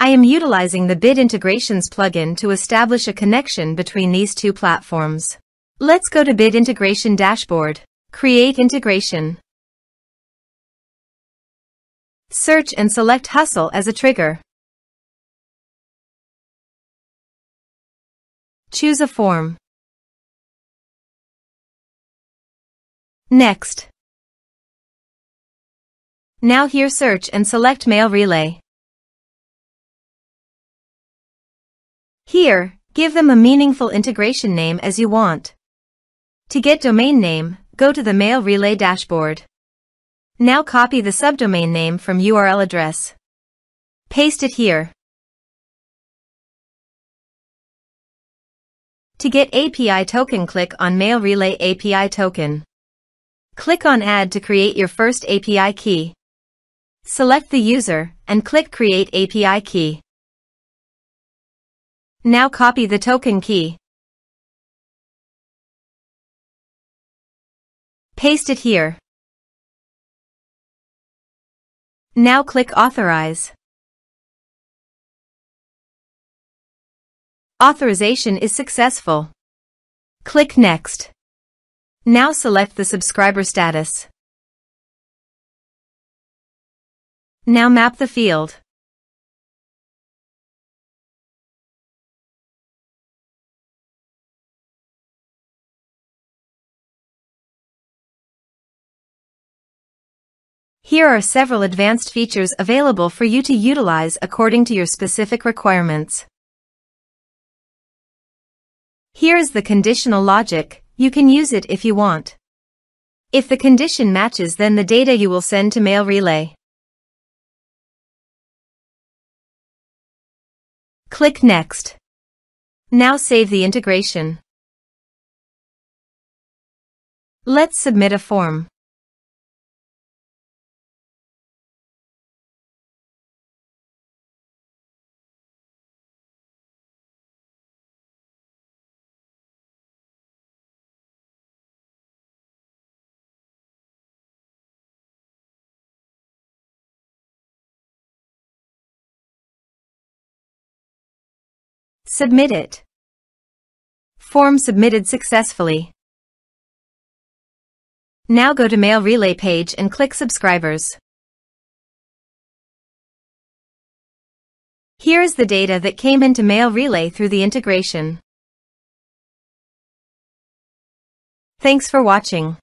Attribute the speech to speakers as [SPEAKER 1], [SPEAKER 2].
[SPEAKER 1] I am utilizing the Bid Integrations plugin to establish a connection between these two platforms. Let's go to Bid Integration Dashboard. Create integration. Search and select Hustle as a trigger. Choose a form. Next. Now here search and select Mailrelay. Here, give them a meaningful integration name as you want. To get domain name, go to the Mailrelay dashboard. Now copy the subdomain name from URL address. Paste it here. To get API token, click on Mailrelay API token. Click on Add to create your first API key. Select the user and click Create API key. Now copy the token key. Paste it here. Now click Authorize. Authorization is successful. Click Next. Now select the subscriber status. Now map the field. Here are several advanced features available for you to utilize according to your specific requirements. Here is the conditional logic. You can use it if you want. If the condition matches, then the data you will send to Mailrelay. Click Next. Now save the integration. Let's submit a form. Submit it. Form submitted successfully. Now go to Mailrelay page and click Subscribers. Here is the data that came into Mailrelay through the integration. Thanks for watching.